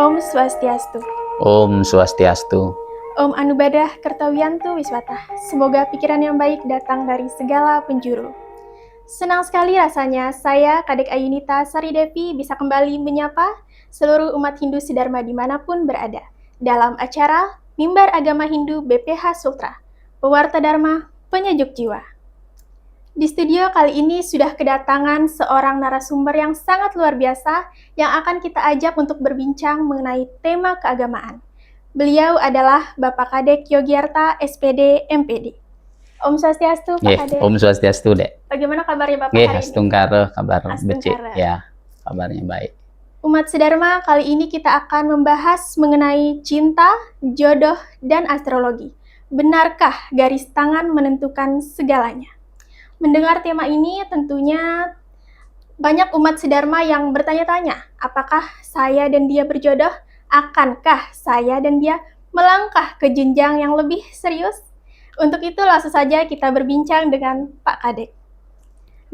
Om Swastiastu. Om Swastiastu. Om Anubadah Kertawiyantu Wiswata. Semoga pikiran yang baik datang dari segala penjuru. Senang sekali rasanya saya, Kadek Ayunita Sari Devi, bisa kembali menyapa seluruh umat Hindu Sidharma dimanapun berada dalam acara Mimbar Agama Hindu BPH Sultra, Pewarta Dharma, Penyejuk Jiwa. Di studio kali ini sudah kedatangan seorang narasumber yang sangat luar biasa yang akan kita ajak untuk berbincang mengenai tema keagamaan. Beliau adalah Bapak Kadek Yogyarta, SPD, MPD. Om Swastiastu, Pak Kadek. Om Swastiastu, Dek. Bagaimana kabarnya Bapak hari ini? Astungkara, kabar becik. Astungkara. Ya, kabarnya baik. Umat Sidharma, kali ini kita akan membahas mengenai cinta, jodoh, dan astrologi. Benarkah garis tangan menentukan segalanya? Mendengar tema ini tentunya banyak umat Sidharma yang bertanya-tanya, apakah saya dan dia berjodoh? Akankah saya dan dia melangkah ke jenjang yang lebih serius? Untuk itu langsung saja kita berbincang dengan Pak Kadek.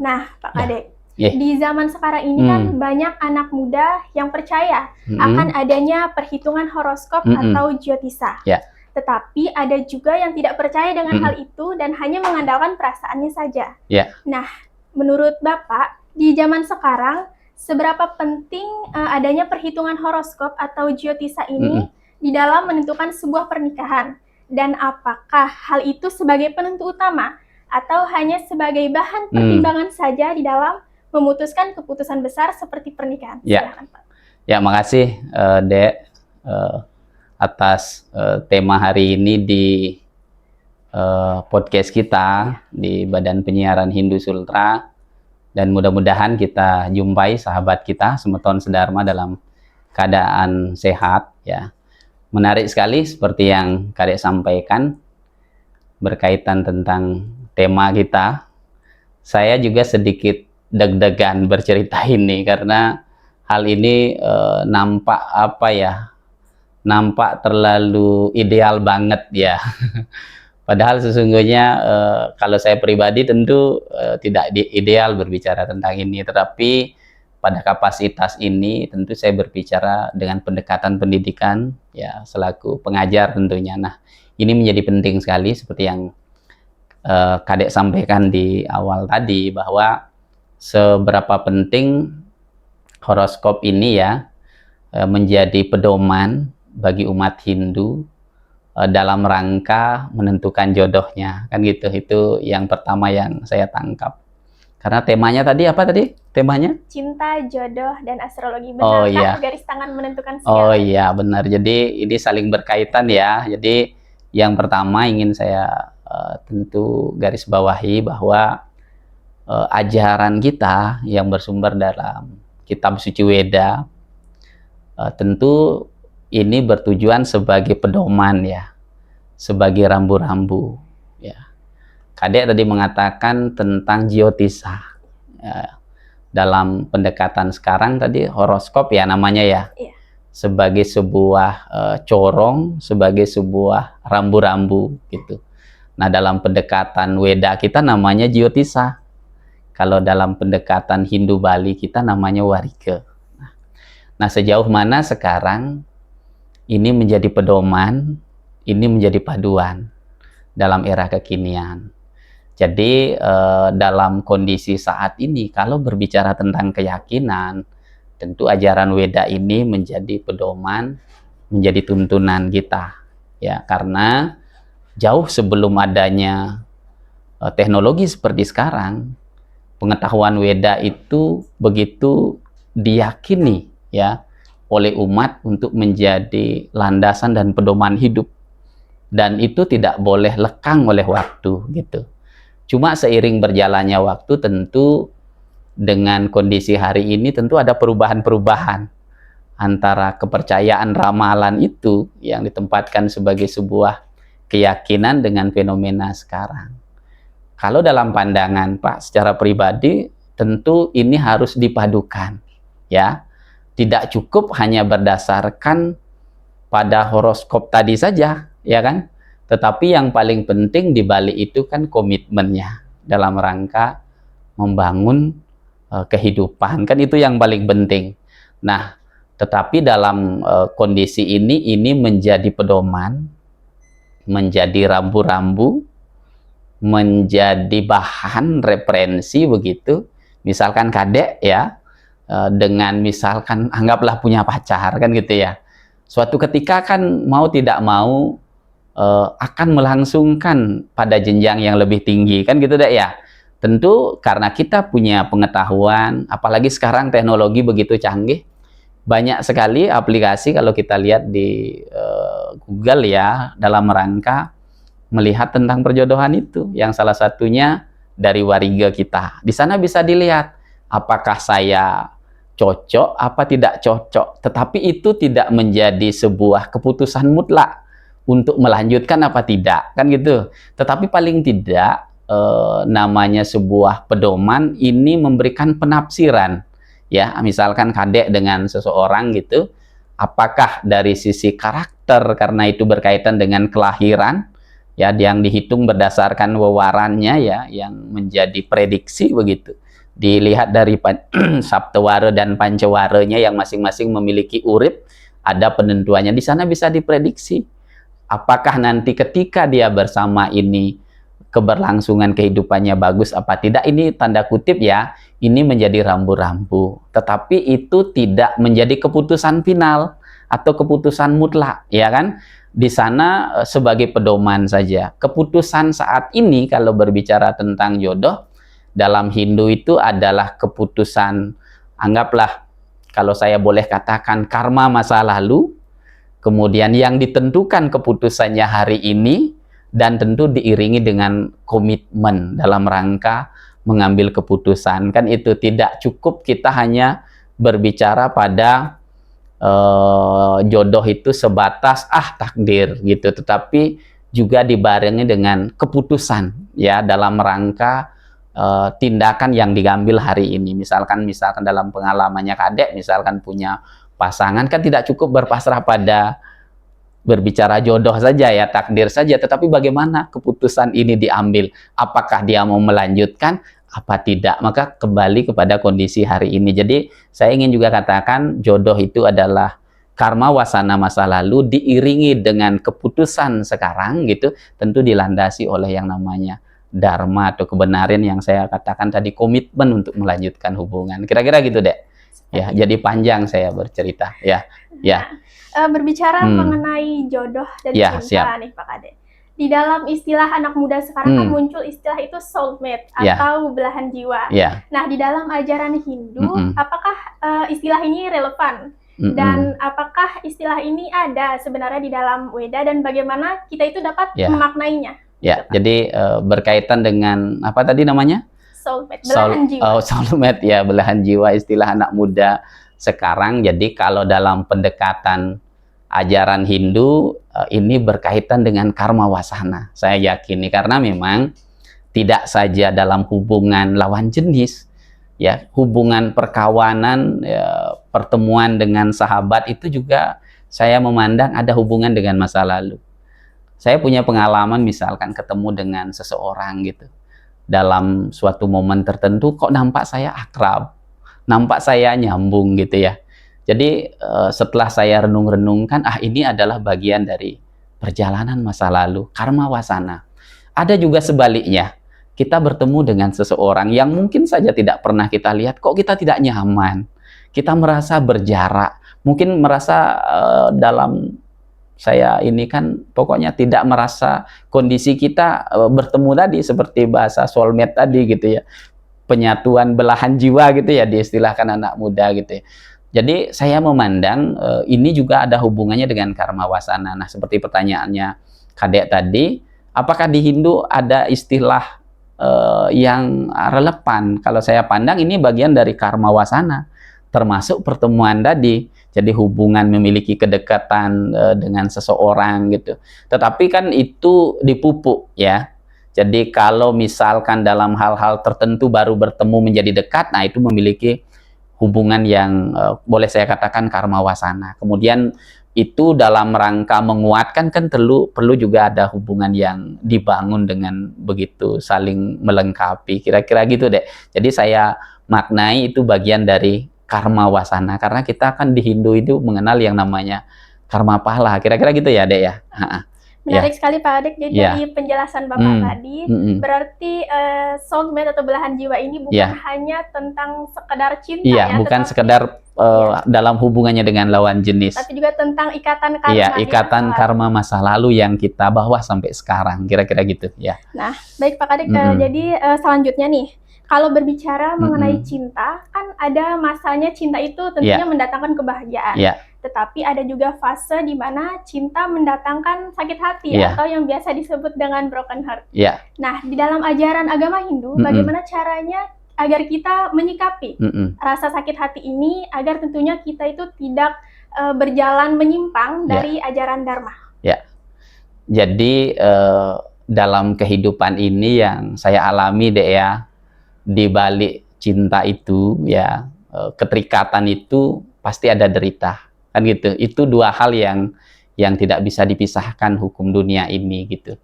Nah, Pak Kadek, di zaman sekarang ini kan banyak anak muda yang percaya akan adanya perhitungan horoskop atau jyotisa. Tetapi ada juga yang tidak percaya dengan hal itu dan hanya mengandalkan perasaannya saja. Nah, menurut Bapak, di zaman sekarang, seberapa penting adanya perhitungan horoskop atau jyotisa ini di dalam menentukan sebuah pernikahan? Dan apakah hal itu sebagai penentu utama atau hanya sebagai bahan pertimbangan saja di dalam memutuskan keputusan besar seperti pernikahan? Silakan, Pak. Ya, makasih, Dek. Atas tema hari ini di podcast kita di Badan Penyiaran Hindu Sultra, dan mudah-mudahan kita jumpai sahabat kita semeton sedharma dalam keadaan sehat. Ya, menarik sekali seperti yang Kadek sampaikan berkaitan tentang tema kita. Saya juga sedikit deg-degan bercerita ini karena hal ini nampak terlalu ideal banget ya. Padahal sesungguhnya kalau saya pribadi tentu tidak ideal berbicara tentang ini, tetapi pada kapasitas ini tentu saya berbicara dengan pendekatan pendidikan ya, selaku pengajar tentunya. Nah, ini menjadi penting sekali seperti yang Kadek sampaikan di awal tadi, bahwa seberapa penting horoskop ini ya menjadi pedoman bagi umat Hindu dalam rangka menentukan jodohnya, kan gitu. Itu yang pertama yang saya tangkap. Karena temanya tadi apa tadi? Temanya? Cinta, jodoh, dan astrologi. Benarkah garis tangan menentukan segalanya? Oh iya, benar. Jadi ini saling berkaitan ya. Jadi yang pertama ingin saya tentu garis bawahi bahwa ajaran kita yang bersumber dalam kitab suci Weda tentu ini bertujuan sebagai pedoman ya, sebagai rambu-rambu ya. Kadek tadi mengatakan tentang jyotisa ya. Dalam pendekatan sekarang tadi horoskop ya namanya ya, sebagai sebuah corong, sebagai sebuah rambu-rambu gitu. Nah, dalam pendekatan Weda kita namanya jyotisa. Kalau dalam pendekatan Hindu Bali kita namanya warika. Nah, sejauh mana sekarang ini menjadi pedoman, ini menjadi paduan dalam era kekinian. Jadi dalam kondisi saat ini, kalau berbicara tentang keyakinan, tentu ajaran Weda ini menjadi pedoman, menjadi tuntunan kita. Ya, karena jauh sebelum adanya teknologi seperti sekarang, pengetahuan Weda itu begitu diyakini ya oleh umat untuk menjadi landasan dan pedoman hidup, dan itu tidak boleh lekang oleh waktu gitu. Cuma seiring berjalannya waktu, tentu dengan kondisi hari ini tentu ada perubahan-perubahan antara kepercayaan ramalan itu yang ditempatkan sebagai sebuah keyakinan dengan fenomena sekarang. Kalau dalam pandangan Pak secara pribadi, tentu ini harus dipadukan ya. Tidak cukup hanya berdasarkan pada horoskop tadi saja, ya kan? Tetapi yang paling penting di balik itu kan komitmennya dalam rangka membangun kehidupan, kan itu yang paling penting. Nah, Tetapi dalam kondisi ini menjadi pedoman, menjadi rambu-rambu, menjadi bahan referensi begitu. Misalkan kadek ya, dengan misalkan anggaplah punya pacar kan gitu ya. Suatu ketika kan mau tidak mau akan melangsungkan pada jenjang yang lebih tinggi kan gitu deh ya. Tentu karena kita punya pengetahuan, apalagi sekarang teknologi begitu canggih, banyak sekali aplikasi kalau kita lihat di Google ya, dalam rangka melihat tentang perjodohan itu, yang salah satunya dari Wariga kita. Di sana bisa dilihat apakah saya cocok apa tidak cocok, tetapi itu tidak menjadi sebuah keputusan mutlak untuk melanjutkan apa tidak, kan gitu. Tetapi paling tidak namanya sebuah pedoman ini memberikan penafsiran ya, misalkan kadek dengan seseorang gitu, apakah dari sisi karakter karena itu berkaitan dengan kelahiran ya, yang dihitung berdasarkan wewarannya ya, yang menjadi prediksi begitu, dilihat dari Saptawara dan Pancawaranya yang masing-masing memiliki urip, ada penentuannya di sana, bisa diprediksi apakah nanti ketika dia bersama ini keberlangsungan kehidupannya bagus apa tidak. Ini tanda kutip ya, ini menjadi rambu-rambu, tetapi itu tidak menjadi keputusan final atau keputusan mutlak ya kan. Di sana sebagai pedoman saja. Keputusan saat ini kalau berbicara tentang jodoh dalam Hindu itu adalah keputusan, anggaplah kalau saya boleh katakan, karma masa lalu, kemudian yang ditentukan keputusannya hari ini, dan tentu diiringi dengan komitmen dalam rangka mengambil keputusan. Kan itu tidak cukup kita hanya berbicara pada jodoh itu sebatas takdir gitu, tetapi juga dibarengi dengan keputusan ya, dalam rangka tindakan yang diambil hari ini. Misalkan dalam pengalamannya kadek, misalkan punya pasangan, kan tidak cukup berpasrah pada berbicara jodoh saja ya, takdir saja, tetapi bagaimana keputusan ini diambil, apakah dia mau melanjutkan apa tidak, maka kembali kepada kondisi hari ini. Jadi saya ingin juga katakan jodoh itu adalah karma wasana masa lalu diiringi dengan keputusan sekarang gitu, tentu dilandasi oleh yang namanya dharma atau kebenaran yang saya katakan tadi, komitmen untuk melanjutkan hubungan. Kira-kira gitu deh ya. Jadi panjang saya bercerita ya. Berbicara mengenai jodoh dan cinta siap nih Pak Kade. Di dalam istilah anak muda sekarang kan muncul istilah itu soulmate atau belahan jiwa. Nah, di dalam ajaran Hindu, apakah istilah ini relevan? Dan apakah istilah ini ada sebenarnya di dalam Weda, dan bagaimana kita itu dapat memaknainya? Jadi berkaitan dengan apa tadi namanya? Soulmate, belahan jiwa. Soulmate ya, belahan jiwa, istilah anak muda sekarang. Jadi kalau dalam pendekatan ajaran Hindu ini berkaitan dengan karma wasana, saya yakini, karena memang tidak saja dalam hubungan lawan jenis ya, hubungan perkawanan ya, pertemuan dengan sahabat itu juga saya memandang ada hubungan dengan masa lalu. Saya punya pengalaman misalkan ketemu dengan seseorang gitu, dalam suatu momen tertentu kok nampak saya akrab, nampak saya nyambung gitu ya. Jadi setelah saya renung-renungkan, ini adalah bagian dari perjalanan masa lalu, karma wasana. Ada juga sebaliknya, kita bertemu dengan seseorang yang mungkin saja tidak pernah kita lihat, kok kita tidak nyaman, kita merasa berjarak, mungkin merasa dalam saya ini kan pokoknya tidak merasa kondisi kita bertemu tadi, seperti bahasa soulmate tadi gitu ya, penyatuan belahan jiwa gitu ya, diistilahkan anak muda gitu ya. Jadi saya memandang ini juga ada hubungannya dengan karma wasana. Nah, seperti pertanyaannya kadek tadi, apakah di Hindu ada istilah yang relevan? Kalau saya pandang ini bagian dari karma wasana, termasuk pertemuan tadi. Jadi hubungan, memiliki kedekatan dengan seseorang gitu. Tetapi kan itu dipupuk ya. Jadi kalau misalkan dalam hal-hal tertentu baru bertemu menjadi dekat, nah itu memiliki hubungan yang boleh saya katakan karma wasana. Kemudian itu dalam rangka menguatkan kan perlu juga ada hubungan yang dibangun dengan begitu saling melengkapi. Kira-kira gitu deh. Jadi saya maknai itu bagian dari karma wasana, karena kita kan di Hindu itu mengenal yang namanya karma pahala, kira-kira gitu ya Dek ya. Menarik sekali Pak Adek. Jadi Ya. dari penjelasan Bapak tadi, berarti soulmate atau belahan jiwa ini bukan hanya tentang sekedar cinta Iya, bukan tetapi, sekedar dalam hubungannya dengan lawan jenis. tapi juga tentang ikatan karma. Iya, ikatan karma masa lalu yang kita bawa sampai sekarang, kira-kira gitu ya. Nah, baik Pak Kadek, jadi selanjutnya nih, kalau berbicara mengenai cinta, kan ada masanya cinta itu tentunya mendatangkan kebahagiaan. Tetapi ada juga fase di mana cinta mendatangkan sakit hati atau yang biasa disebut dengan broken heart. Nah, di dalam ajaran agama Hindu, bagaimana caranya agar kita menyikapi rasa sakit hati ini agar tentunya kita itu tidak berjalan menyimpang dari ajaran Dharma? Jadi dalam kehidupan ini yang saya alami Dek ya, di balik cinta itu ya, keterikatan itu pasti ada derita. Kan gitu. Itu dua hal yang tidak bisa dipisahkan hukum dunia ini gitu.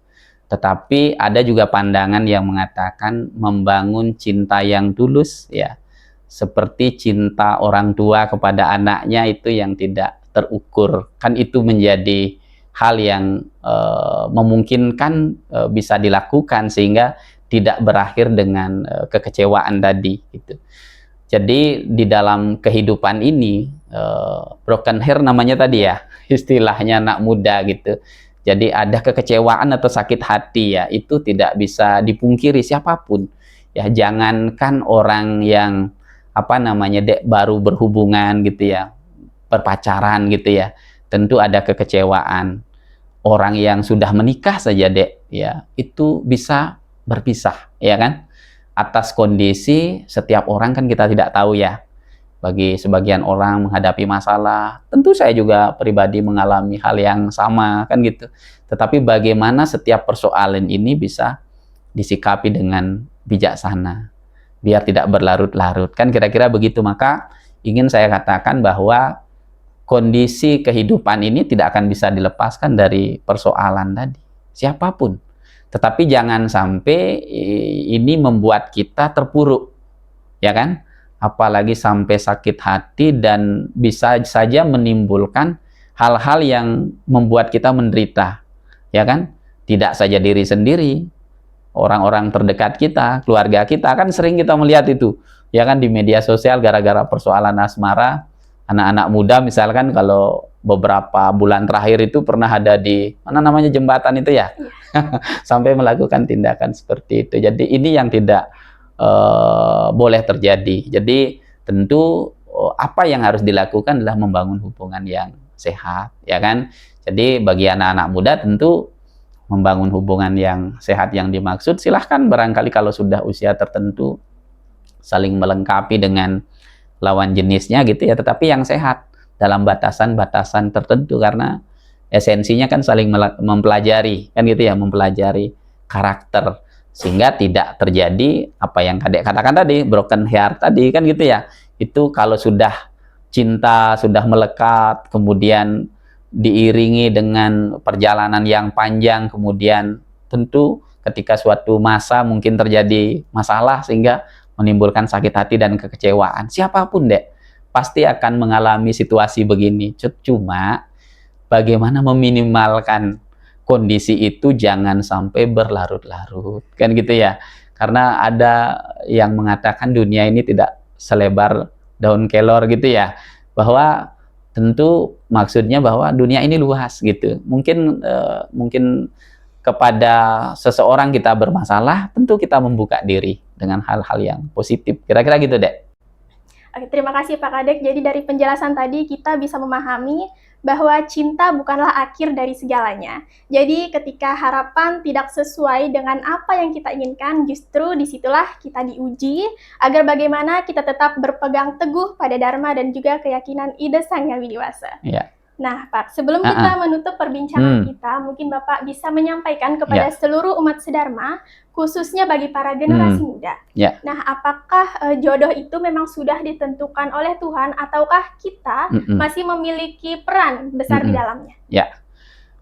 Tetapi ada juga pandangan yang mengatakan membangun cinta yang tulus ya, seperti cinta orang tua kepada anaknya itu yang tidak terukur. Kan itu menjadi hal yang memungkinkan bisa dilakukan sehingga tidak berakhir dengan kekecewaan tadi gitu. Jadi di dalam kehidupan ini broken heart namanya tadi ya, istilahnya anak muda gitu. Jadi ada kekecewaan atau sakit hati ya, itu tidak bisa dipungkiri siapapun. Ya jangankan orang yang Dek, baru berhubungan gitu ya, berpacaran gitu ya, tentu ada kekecewaan. Orang yang sudah menikah saja Dek, ya itu bisa berpisah, ya kan? Atas kondisi setiap orang kan kita tidak tahu ya. Bagi sebagian orang menghadapi masalah, tentu saya juga pribadi mengalami hal yang sama kan gitu. Tetapi bagaimana setiap persoalan ini bisa disikapi dengan bijaksana, biar tidak berlarut-larut, kan kira-kira begitu. Maka ingin saya katakan bahwa kondisi kehidupan ini tidak akan bisa dilepaskan dari persoalan tadi, siapapun. Tetapi jangan sampai ini membuat kita terpuruk, ya kan? Apalagi sampai sakit hati dan bisa saja menimbulkan hal-hal yang membuat kita menderita, ya kan? Tidak saja diri sendiri, orang-orang terdekat kita, keluarga kita, kan sering kita melihat itu, ya kan, di media sosial gara-gara persoalan asmara, anak-anak muda misalkan kalau beberapa bulan terakhir itu pernah ada di mana namanya jembatan itu ya, sampai melakukan tindakan seperti itu. Jadi ini yang tidak boleh terjadi. Jadi tentu apa yang harus dilakukan adalah membangun hubungan yang sehat, ya kan. Jadi bagi anak-anak muda tentu membangun hubungan yang sehat yang dimaksud, silahkan barangkali kalau sudah usia tertentu saling melengkapi dengan lawan jenisnya gitu ya, tetapi yang sehat dalam batasan-batasan tertentu, karena esensinya kan saling mempelajari kan gitu ya, mempelajari karakter sehingga tidak terjadi apa yang Kadek katakan tadi, broken heart tadi kan gitu ya. Itu kalau sudah cinta sudah melekat, kemudian diiringi dengan perjalanan yang panjang, kemudian tentu ketika suatu masa mungkin terjadi masalah sehingga menimbulkan sakit hati dan kekecewaan. Siapapun Dek pasti akan mengalami situasi begini. Cuma bagaimana meminimalkan kondisi itu jangan sampai berlarut-larut, kan gitu ya. Karena ada yang mengatakan dunia ini tidak selebar daun kelor gitu ya, bahwa tentu maksudnya bahwa dunia ini luas gitu. Mungkin kepada seseorang kita bermasalah, tentu kita membuka diri dengan hal-hal yang positif. Kira-kira gitu Dek. Oke, terima kasih Pak Kadek. Jadi dari penjelasan tadi kita bisa memahami bahwa cinta bukanlah akhir dari segalanya. Jadi ketika harapan tidak sesuai dengan apa yang kita inginkan, justru disitulah kita diuji agar bagaimana kita tetap berpegang teguh pada Dharma dan juga keyakinan ide Sang Yang Widiwasa. Ya. Nah Pak, sebelum kita menutup perbincangan kita, mungkin Bapak bisa menyampaikan kepada seluruh umat sedharma, khususnya bagi para generasi muda. Nah, apakah jodoh itu memang sudah ditentukan oleh Tuhan ataukah kita masih memiliki peran besar di dalamnya? Ya,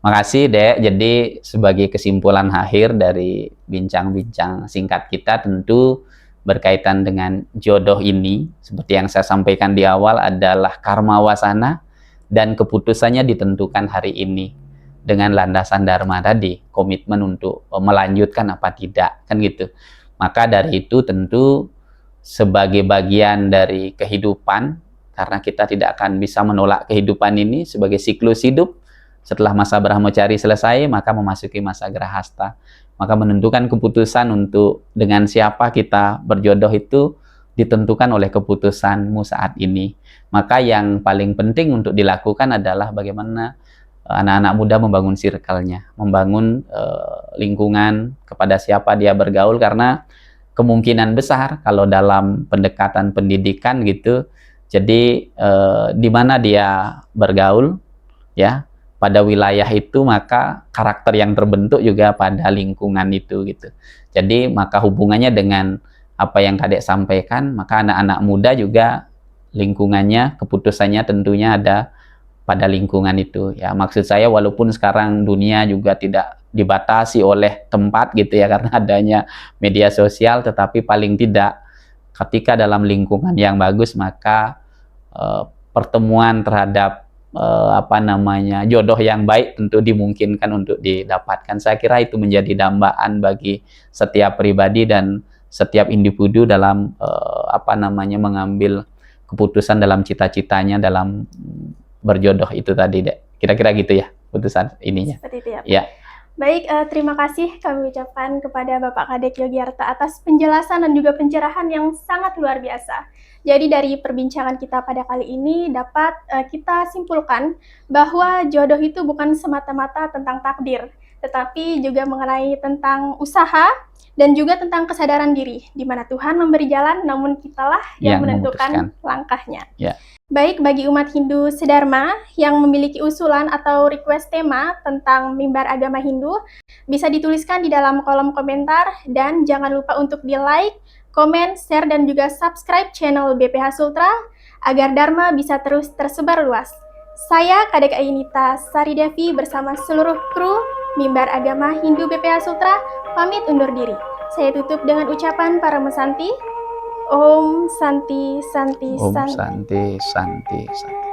makasih Dek. Jadi sebagai kesimpulan akhir dari bincang-bincang singkat kita, tentu berkaitan dengan jodoh ini, seperti yang saya sampaikan di awal, adalah karma wasana dan keputusannya ditentukan hari ini dengan landasan dharma tadi, komitmen untuk melanjutkan apa tidak, kan gitu. Maka dari itu tentu sebagai bagian dari kehidupan, karena kita tidak akan bisa menolak kehidupan ini sebagai siklus hidup. Setelah masa Brahmacari selesai, maka memasuki masa Grahasta. Maka menentukan keputusan untuk dengan siapa kita berjodoh itu ditentukan oleh keputusanmu saat ini. Maka yang paling penting untuk dilakukan adalah bagaimana anak-anak muda membangun circle-nya, membangun lingkungan kepada siapa dia bergaul, karena kemungkinan besar kalau dalam pendekatan pendidikan gitu, jadi di mana dia bergaul ya, pada wilayah itu, maka karakter yang terbentuk juga pada lingkungan itu gitu. Jadi maka hubungannya dengan apa yang Kadek sampaikan, maka anak-anak muda juga lingkungannya, keputusannya tentunya ada pada lingkungan itu ya. Maksud saya, walaupun sekarang dunia juga tidak dibatasi oleh tempat gitu ya, karena adanya media sosial, tetapi paling tidak ketika dalam lingkungan yang bagus, maka pertemuan terhadap jodoh yang baik tentu dimungkinkan untuk didapatkan. Saya kira itu menjadi dambaan bagi setiap pribadi dan setiap individu dalam mengambil keputusan dalam cita-citanya dalam berjodoh itu tadi, Dek. Kira-kira gitu ya putusan ininya. Seperti itu ya, Pak. Ya. Baik, terima kasih kami ucapkan kepada Bapak Kadek Yogyarta atas penjelasan dan juga pencerahan yang sangat luar biasa. Jadi dari perbincangan kita pada kali ini dapat kita simpulkan bahwa jodoh itu bukan semata-mata tentang takdir, tetapi juga mengenai tentang usaha dan juga tentang kesadaran diri, di mana Tuhan memberi jalan, namun kitalah yang menentukan langkahnya. Ya. Baik, bagi umat Hindu sedharma yang memiliki usulan atau request tema tentang mimbar agama Hindu, bisa dituliskan di dalam kolom komentar, dan jangan lupa untuk di-like, komen, share, dan juga subscribe channel BPH Sultra agar Dharma bisa terus tersebar luas. Saya Kadek Ayunita Saridevi bersama seluruh kru Mimbar Agama Hindu BPH Sultra pamit undur diri. Saya tutup dengan ucapan Parama Santi. Om Santi Santi Santi. Om Santi Santi Santi.